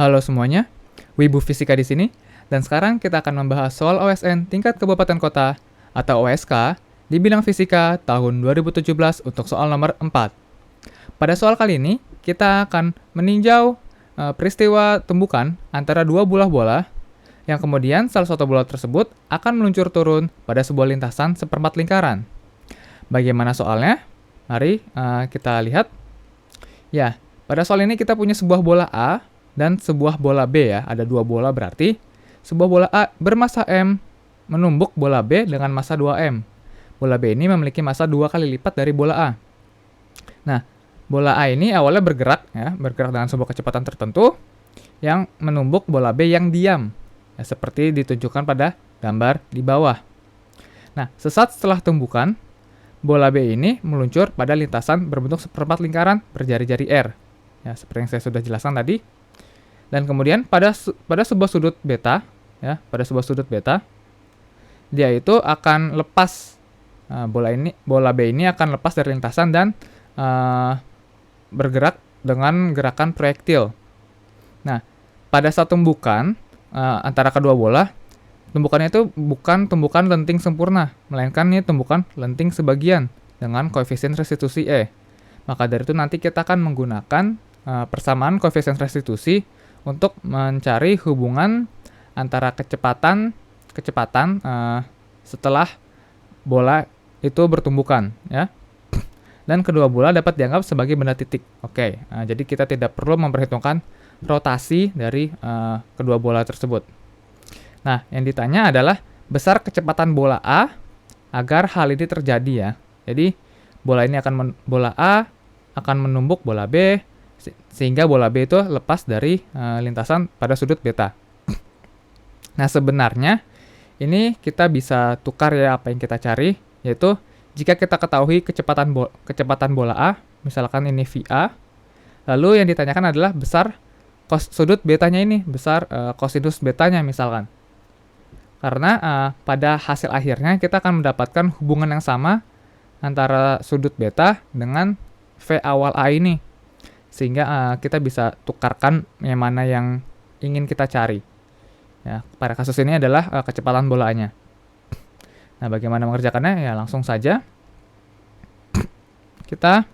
Halo semuanya, Wibu Fisika di sini, dan sekarang kita akan membahas soal OSN tingkat kabupaten kota atau OSK di bidang fisika tahun 2017 untuk soal nomor 4. Pada soal kali ini, kita akan meninjau peristiwa tumbukan antara dua buah bola yang kemudian salah satu bola tersebut akan meluncur turun pada sebuah lintasan seperempat lingkaran. Bagaimana soalnya? Mari kita lihat. Ya, pada soal ini kita punya sebuah bola A dan sebuah bola B ya. Ada dua bola berarti sebuah bola A bermassa M menumbuk bola B dengan massa 2M. Bola B ini memiliki massa 2 kali lipat dari bola A. Nah, bola A ini awalnya bergerak ya, bergerak dengan sebuah kecepatan tertentu yang menumbuk bola B yang diam. Ya, seperti ditunjukkan pada gambar di bawah. Nah, sesaat setelah tumbukan, bola B ini meluncur pada lintasan berbentuk seperempat lingkaran berjari-jari R. Ya, seperti yang saya sudah jelaskan tadi. Dan kemudian pada sebuah sudut beta, ya, pada sebuah sudut beta, dia itu akan lepas bola B ini akan lepas dari lintasan dan bergerak dengan gerakan proyektil. Nah, pada saat tumbukan antara kedua bola, tumbukannya itu bukan tumbukan lenting sempurna, melainkan ini tumbukan lenting sebagian dengan koefisien restitusi E. Maka dari itu nanti kita akan menggunakan persamaan koefisien restitusi untuk mencari hubungan antara kecepatan setelah bola itu bertumbukan, ya. Dan kedua bola dapat dianggap sebagai benda titik. Oke, jadi kita tidak perlu memperhitungkan rotasi dari kedua bola tersebut. Nah, yang ditanya adalah besar kecepatan bola A agar hal ini terjadi ya. Jadi bola A akan menumbuk bola B sehingga bola B itu lepas dari lintasan pada sudut beta. Nah, sebenarnya ini kita bisa tukar ya apa yang kita cari, yaitu jika kita ketahui kecepatan bola A, misalkan ini VA, lalu yang ditanyakan adalah besar sudut betanya ini, besar kosinus betanya misalkan. Karena pada hasil akhirnya kita akan mendapatkan hubungan yang sama antara sudut beta dengan V awal A ini. Sehingga kita bisa tukarkan yang mana yang ingin kita cari. Ya, pada kasus ini adalah kecepatan bolanya. Nah, bagaimana mengerjakannya? Ya, langsung saja. Kita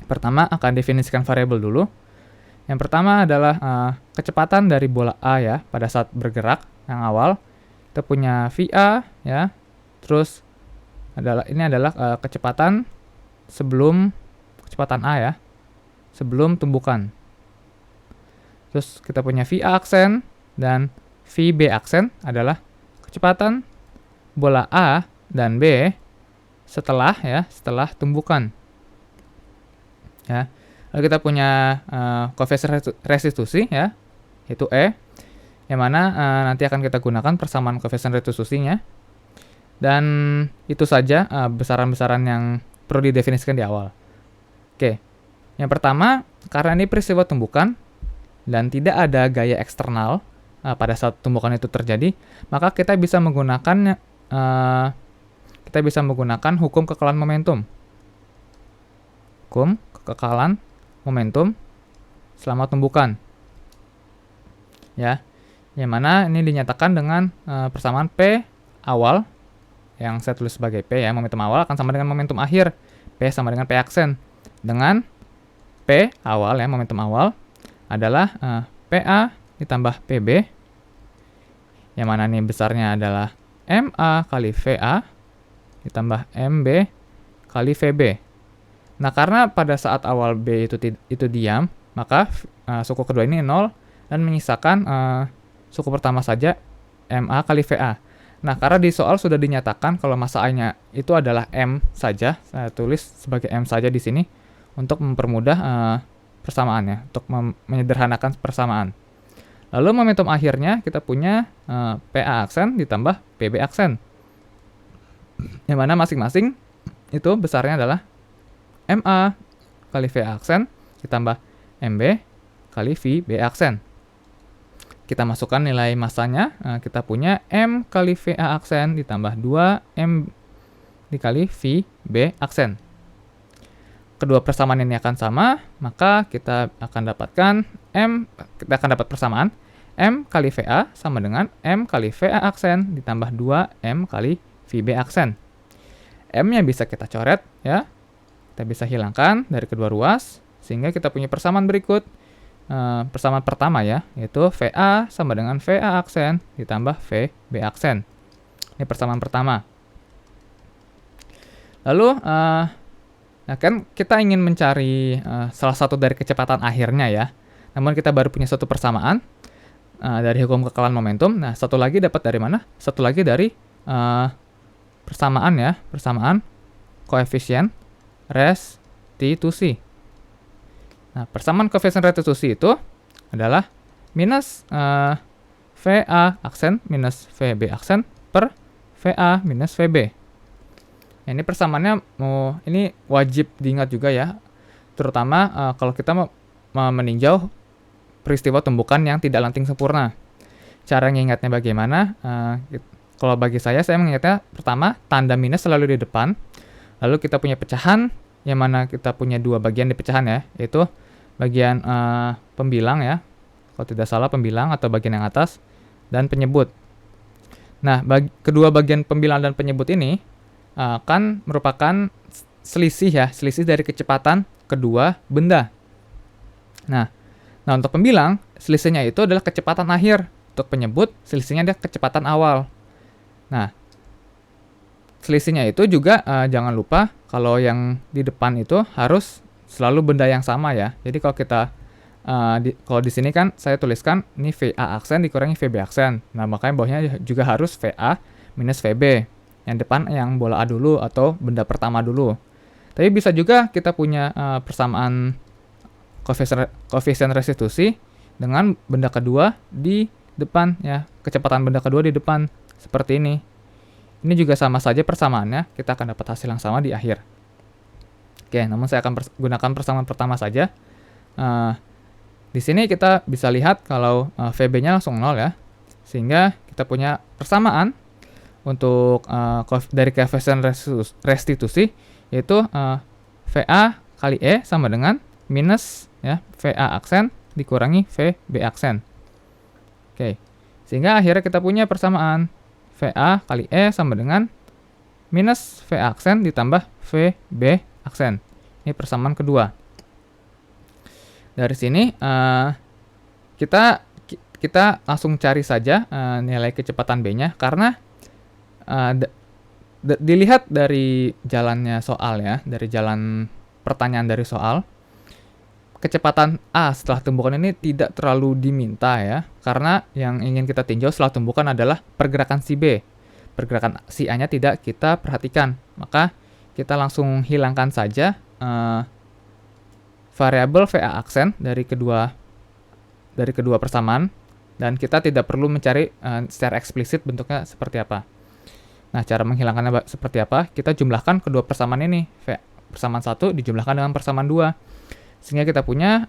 pertama akan definisikan variabel dulu. Yang pertama adalah kecepatan dari bola A ya pada saat bergerak yang awal. Kita punya VA ya. Terus ini adalah kecepatan sebelum kecepatan A ya. Sebelum tumbukan. Terus kita punya VA aksen dan VB aksen adalah kecepatan bola A dan B setelah tumbukan. Ya. Lalu kita punya koefisien restitusi ya, yaitu E, yang mana nanti akan kita gunakan persamaan koefisien restitusinya. Dan itu saja besaran-besaran yang perlu didefinisikan di awal. Oke. Yang pertama, karena ini peristiwa tumbukan dan tidak ada gaya eksternal pada saat tumbukan itu terjadi, maka kita bisa menggunakan hukum kekekalan momentum. Hukum kekekalan momentum selama tumbukan. Ya. Yang mana ini dinyatakan dengan persamaan P awal yang saya tulis sebagai P ya, momentum awal akan sama dengan momentum akhir. P sama dengan P aksen. Dengan P awal ya, momentum awal adalah PA ditambah PB, yang mana ini besarnya adalah MA kali VA ditambah MB kali VB. Nah, karena pada saat awal B itu diam, maka suku kedua ini 0 dan menyisakan suku pertama saja MA kali VA. Nah, karena di soal sudah dinyatakan kalau massa A-nya itu adalah M saja, saya tulis sebagai M saja di sini untuk mempermudah persamaannya, untuk menyederhanakan persamaan. Lalu momentum akhirnya kita punya PA aksen ditambah PB aksen. Yang mana masing-masing itu besarnya adalah MA kali VA aksen ditambah MB kali VB aksen. Kita masukkan nilai massanya, kita punya M kali VA aksen ditambah 2M dikali VB aksen. kedua persamaan ini akan sama, maka kita akan dapat persamaan M kali VA sama dengan M kali VA aksen ditambah 2M kali VB aksen. M-nya bisa kita coret ya. Kita bisa hilangkan dari kedua ruas sehingga kita punya persamaan berikut. Persamaan pertama ya, yaitu VA sama dengan VA aksen ditambah VB aksen. Ini persamaan pertama. Lalu nah kan kita ingin mencari salah satu dari kecepatan akhirnya ya. Namun kita baru punya satu persamaan dari hukum kekalahan momentum. Nah, satu lagi dapat dari mana? Satu lagi dari persamaan ya, persamaan koefisien restitusi. Nah, persamaan koefisien restitusi itu adalah minus VA aksen minus VB aksen per VA minus VB. Nah, ini persamaannya ini wajib diingat juga ya, terutama kalau kita mau meninjau peristiwa tumbukan yang tidak lanting sempurna. Cara mengingatnya bagaimana? Kalau bagi saya mengingatnya pertama tanda minus selalu di depan, lalu kita punya pecahan yang mana kita punya dua bagian di pecahan ya, yaitu bagian pembilang ya, kalau tidak salah pembilang atau bagian yang atas, dan penyebut. Nah, kedua bagian pembilang dan penyebut ini kan merupakan selisih dari kecepatan kedua benda. Nah, untuk pembilang, selisihnya itu adalah kecepatan akhir. Untuk penyebut, selisihnya adalah kecepatan awal. Nah, selisihnya itu juga jangan lupa kalau yang di depan itu harus selalu benda yang sama ya. Jadi kalau kita kalau di sini kan saya tuliskan ini VA aksen dikurangi VB aksen. Nah, makanya bawahnya juga harus VA minus VB. Yang depan yang bola A dulu atau benda pertama dulu. Tapi bisa juga kita punya persamaan koefisien restitusi dengan benda kedua di depan ya, kecepatan benda kedua di depan seperti ini. Ini juga sama saja persamaannya, kita akan dapat hasil yang sama di akhir. Oke, namun saya akan gunakan persamaan pertama saja. Di sini kita bisa lihat kalau VB-nya langsung 0 ya, sehingga kita punya persamaan untuk dari koefisien restitusi yaitu VA kali E sama dengan minus ya VA aksen dikurangi VB aksen. Oke. Sehingga akhirnya kita punya persamaan VA kali E sama dengan minus VA aksen ditambah VB aksen. Ini persamaan kedua. Dari sini kita langsung cari saja nilai kecepatan B-nya karena dilihat dari jalannya soal ya, dari jalan pertanyaan dari soal, kecepatan A setelah tumbukan ini tidak terlalu diminta ya, karena yang ingin kita tinjau setelah tumbukan adalah pergerakan si B. Pergerakan si A-nya tidak kita perhatikan, maka kita langsung hilangkan saja variabel VA aksen dari kedua persamaan, dan kita tidak perlu mencari secara eksplisit bentuknya seperti apa. Nah, cara menghilangkannya seperti apa? Kita jumlahkan kedua persamaan ini. Persamaan 1 dijumlahkan dengan persamaan 2. Sehingga kita punya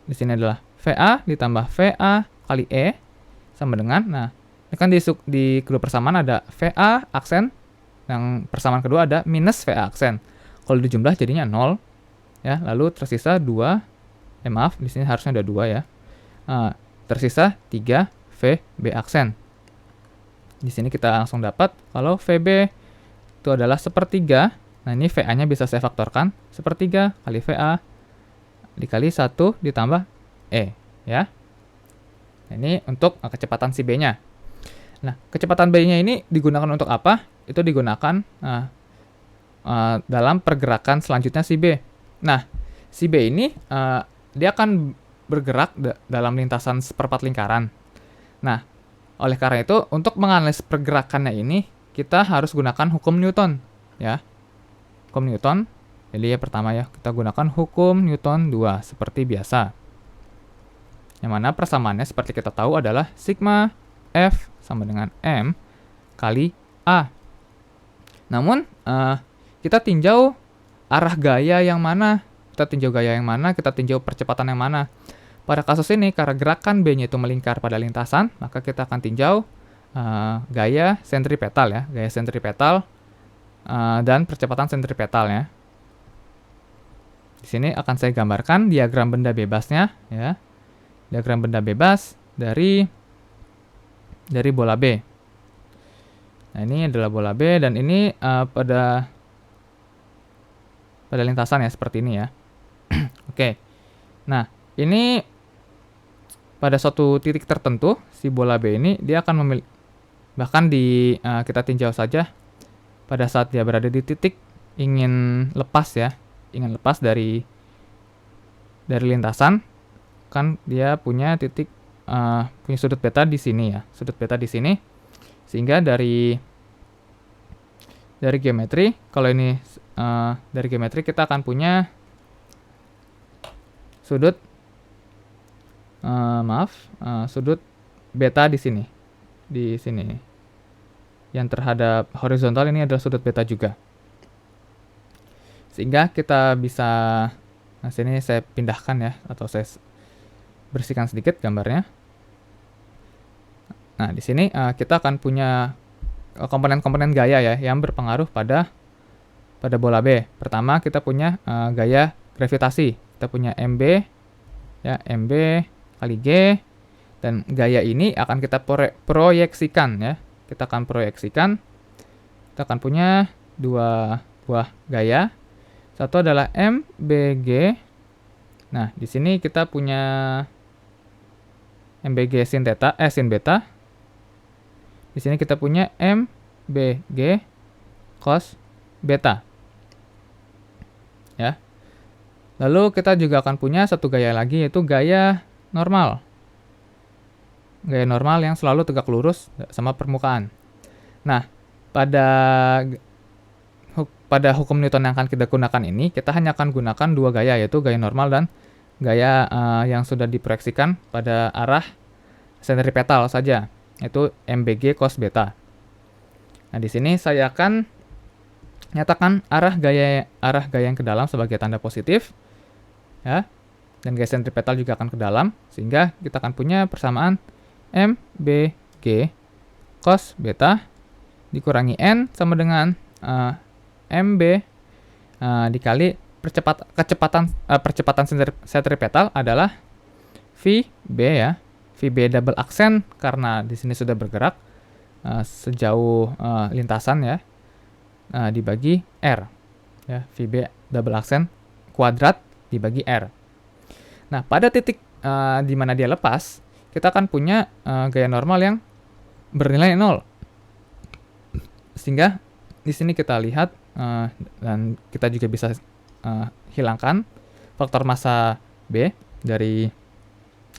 di sini adalah VA ditambah VA kali E sama dengan, nah, ini kan di kedua persamaan ada VA aksen, yang persamaan kedua ada minus VA aksen. Kalau dijumlah jadinya 0 ya, lalu tersisa 2, maaf, di sini harusnya ada 2 ya. Tersisa 3 VB aksen. Di sini kita langsung dapat kalau VB itu adalah sepertiga. Nah, ini VA-nya bisa saya faktorkan. Sepertiga kali VA dikali 1 ditambah E. Ya. Nah, ini untuk kecepatan si B-nya. Nah, kecepatan B-nya ini digunakan untuk apa? Itu digunakan dalam pergerakan selanjutnya si B. Nah, si B ini dia akan bergerak dalam lintasan seperempat lingkaran. Nah, oleh karena itu, untuk menganalisis pergerakannya ini, kita harus gunakan hukum Newton, ya. Hukum Newton, jadi ya pertama ya, kita gunakan hukum Newton 2, seperti biasa. Yang mana persamaannya seperti kita tahu adalah sigma F sama dengan M kali A. Namun, kita tinjau arah gaya yang mana, kita tinjau percepatan yang mana. Pada kasus ini, karena gerakan B-nya itu melingkar pada lintasan, maka kita akan tinjau gaya sentripetal ya, gaya sentripetal dan percepatan sentripetal ya. Di sini akan saya gambarkan diagram benda bebasnya, ya. Diagram benda bebas dari bola B. Nah, ini adalah bola B dan ini pada lintasan ya, seperti ini ya. Oke. Nah, ini pada suatu titik tertentu si bola B ini dia akan memiliki, bahkan kita tinjau saja pada saat dia berada di titik ingin lepas ya, ingin lepas dari lintasan, kan dia punya titik punya sudut beta di sini ya, sudut beta di sini, sehingga dari geometri, kalau ini dari geometri kita akan punya sudut sudut beta di sini, yang terhadap horizontal ini adalah sudut beta juga. Sehingga kita bisa, nah sini saya pindahkan ya, atau saya bersihkan sedikit gambarnya. Nah, di sini kita akan punya komponen-komponen gaya ya, yang berpengaruh pada bola B. Pertama, kita punya gaya gravitasi. Kita punya MB, ya, MB kali G, dan gaya ini akan kita proyeksikan ya. Kita akan proyeksikan, kita akan punya dua buah gaya. Satu adalah MBG. Nah, di sini kita punya MBG sin beta. Di sini kita punya MBG cos beta. Ya. Lalu kita juga akan punya satu gaya lagi, yaitu gaya normal. Gaya normal yang selalu tegak lurus sama permukaan. Nah, pada hukum Newton yang akan kita gunakan ini, kita hanya akan gunakan dua gaya, yaitu gaya normal dan gaya yang sudah diproyeksikan pada arah sentripetal saja, yaitu MBG cos beta. Nah, di sini saya akan nyatakan arah gaya yang ke dalam sebagai tanda positif, ya, dan gaya sentripetal juga akan ke dalam, sehingga kita akan punya persamaan MBG cos beta dikurangi N sama dengan MB dikali percepatan sentripetal adalah VB ya. VB double aksen karena di sini sudah bergerak sejauh lintasan ya, dibagi R ya, VB double aksen kuadrat dibagi R. Nah, pada titik di mana dia lepas, kita akan punya gaya normal yang bernilai 0. Sehingga di sini kita lihat dan kita juga bisa hilangkan faktor massa B dari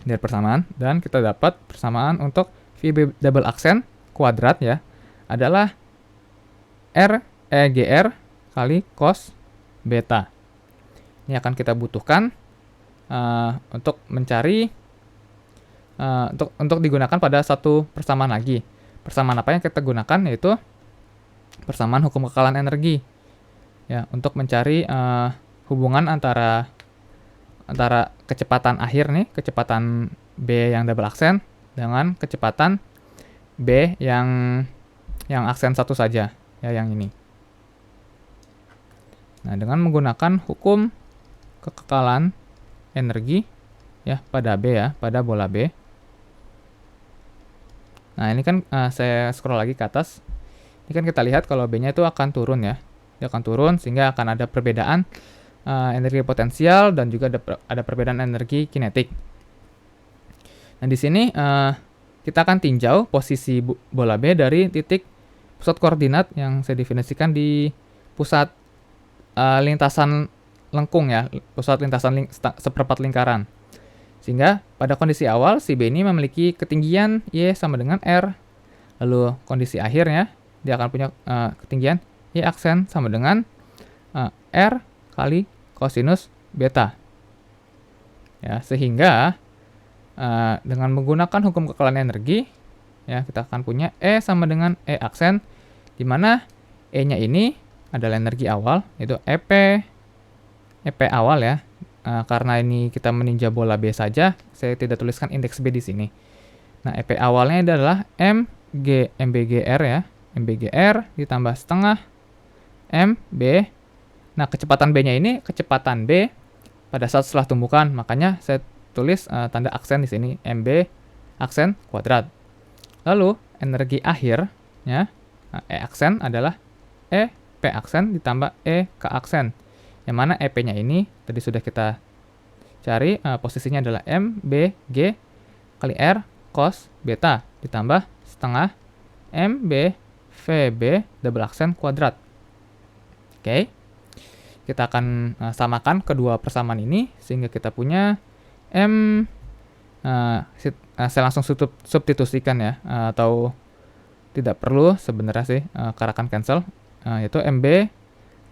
persamaan, dan kita dapat persamaan untuk VB double aksen kuadrat ya adalah GR kali cos beta. Ini akan kita butuhkan untuk mencari untuk digunakan pada satu persamaan lagi. Persamaan apa yang kita gunakan, yaitu persamaan hukum kekalahan energi ya, untuk mencari hubungan antara kecepatan akhir nih, kecepatan B yang double aksen dengan kecepatan B yang aksen satu saja ya, yang ini. Nah, dengan menggunakan hukum kekekalan energi ya pada B ya, pada bola B. Nah, ini kan saya scroll lagi ke atas. Ini kan kita lihat kalau B-nya itu akan turun ya. Dia akan turun sehingga akan ada perbedaan energi potensial dan juga ada perbedaan energi kinetik. Nah, di sini kita akan tinjau posisi bola B dari titik pusat koordinat yang saya definisikan di pusat lintasan lengkung ya, pusat lintasan seperempat lingkaran. Sehingga pada kondisi awal si B ini memiliki ketinggian Y sama dengan R. Lalu kondisi akhirnya dia akan punya ketinggian Y aksen sama dengan R kali kosinus beta. Ya, sehingga dengan menggunakan hukum kekalahan energi ya, kita akan punya E sama dengan E aksen, di mana E-nya ini adalah energi awal, yaitu EP awal ya. Karena ini kita meninjau bola B saja, saya tidak tuliskan indeks B di sini. Nah, EP awalnya adalah MBGR ya, MBGR ditambah setengah MB. Nah, kecepatan B-nya ini kecepatan B pada saat setelah tumbukan. Makanya saya tulis tanda aksen di sini, MB aksen kuadrat. Lalu energi akhirnya, E aksen adalah E P aksen ditambah E K aksen. Yang mana EP-nya ini tadi sudah kita cari, posisinya adalah M B G kali R cos beta ditambah setengah M B V B double aksen kuadrat. Oke. Kita akan samakan kedua persamaan ini sehingga kita punya M, saya langsung substitusikan ya, atau tidak perlu sebenarnya sih, karena akan cancel, yaitu MB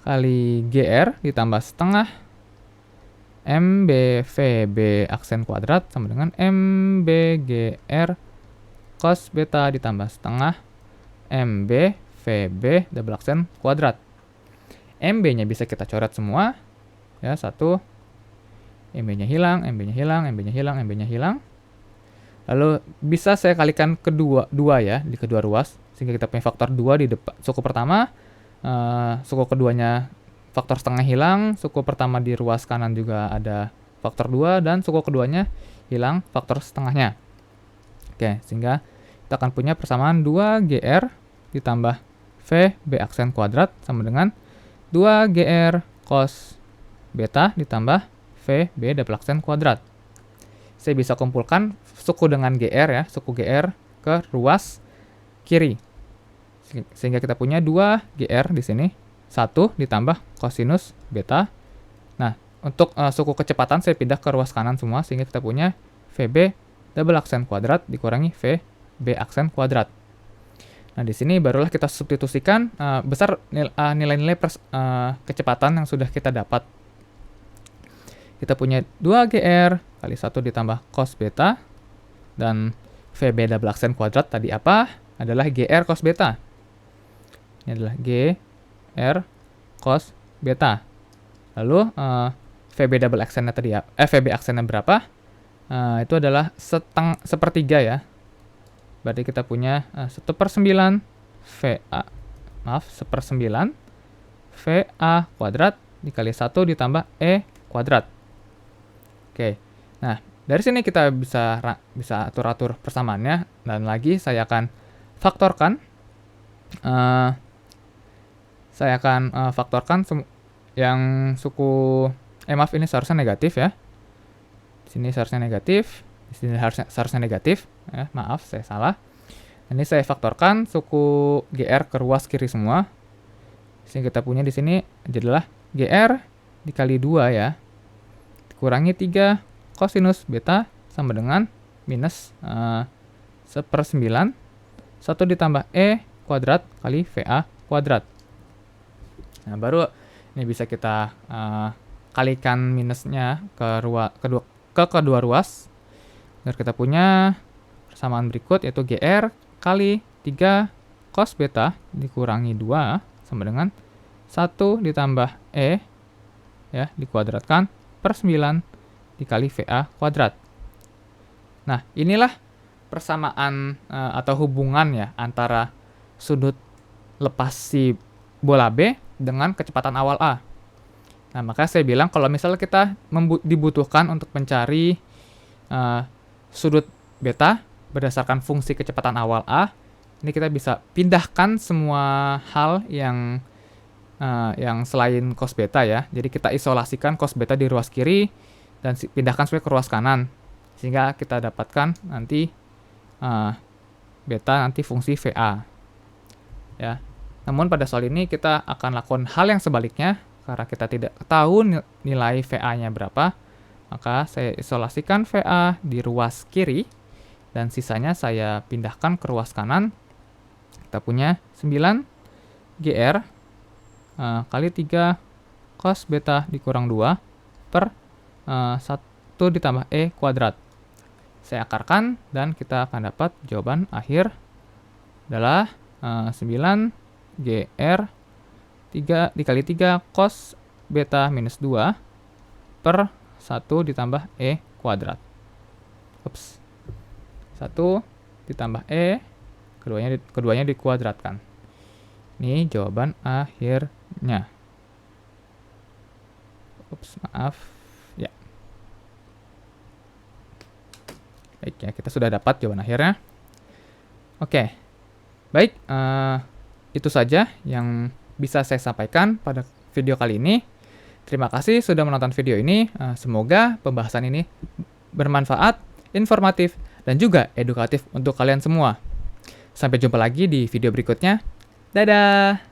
kali GR ditambah setengah MB VB aksen kuadrat sama dengan MB GR cos beta ditambah setengah MB VB double aksen kuadrat. MB-nya bisa kita coret semua, ya, 1, MB-nya hilang, MB-nya hilang, MB-nya hilang, MB-nya hilang. Lalu bisa saya kalikan dua ya, di kedua ruas, sehingga kita punya faktor 2 di depan suku pertama, suku keduanya faktor setengah hilang, suku pertama di ruas kanan juga ada faktor 2, dan suku keduanya hilang faktor setengahnya. Oke, sehingga kita akan punya persamaan 2GR ditambah VB aksen kuadrat sama dengan 2GR cos beta ditambah VB double aksen kuadrat. Saya bisa kumpulkan suku dengan GR ya, suku GR ke ruas kiri. Sehingga kita punya 2GR di sini, 1 ditambah kosinus beta. Nah, untuk suku kecepatan saya pindah ke ruas kanan semua, sehingga kita punya VB double aksen kuadrat dikurangi VB aksen kuadrat. Nah, di sini barulah kita substitusikan besar nilai-nilai kecepatan yang sudah kita dapat. Kita punya 2GR kali 1 ditambah cos beta, dan VB double aksen kuadrat tadi apa? Adalah GR cos beta. Ini adalah GR cos beta. Lalu VB double aksennya tadi ya, VB aksennya berapa? Itu adalah sepertiga ya. Berarti kita punya 1/9 VA, maaf, 1/9 VA kuadrat dikali 1 ditambah E kuadrat. Oke, nah dari sini kita bisa atur-atur persamaannya, dan lagi saya akan faktorkan. Yang suku, maaf, ini seharusnya negatif ya. Di sini seharusnya negatif, di sini seharusnya negatif. Maaf, saya salah. Ini saya faktorkan suku GR ke ruas kiri semua. Sehingga kita punya di sini adalah GR dikali 2 ya, dikurangi 3 kosinus beta sama dengan minus 1/9 1 ditambah E kuadrat kali VA kuadrat. Nah, baru ini bisa kita kalikan minusnya ke kedua ruas, agar kita punya persamaan berikut, yaitu GR kali 3 cos beta dikurangi 2 sama dengan 1 ditambah E ya, dikuadratkan per 9 dikali VA kuadrat. Nah, inilah persamaan atau hubungan ya antara sudut lepas si bola B dengan kecepatan awal A. Nah, maka saya bilang kalau misalnya kita dibutuhkan untuk mencari sudut beta berdasarkan fungsi kecepatan awal A, ini kita bisa pindahkan semua hal yang selain cos beta ya. Jadi kita isolasikan cos beta di ruas kiri dan pindahkan semuanya ke ruas kanan, sehingga kita dapatkan nanti beta nanti fungsi VA ya. Namun pada soal ini kita akan lakukan hal yang sebaliknya, karena kita tidak tahu nilai VA-nya berapa. Maka saya isolasikan VA di ruas kiri dan sisanya saya pindahkan ke ruas kanan. Kita punya 9 GR kali 3 cos beta dikurang 2 per 1 ditambah E kuadrat. Saya akarkan dan kita akan dapat jawaban akhir adalah 9 GR 3 dikali 3 cos beta minus 2 per 1 ditambah E kuadrat. 1 ditambah E, keduanya dikuadratkan. Ini jawaban akhirnya. Maaf. Ya. Baik ya, kita sudah dapat jawaban akhirnya. Oke, baik, itu saja yang bisa saya sampaikan pada video kali ini. Terima kasih sudah menonton video ini. Semoga pembahasan ini bermanfaat, informatif, dan juga edukatif untuk kalian semua. Sampai jumpa lagi di video berikutnya. Dadah!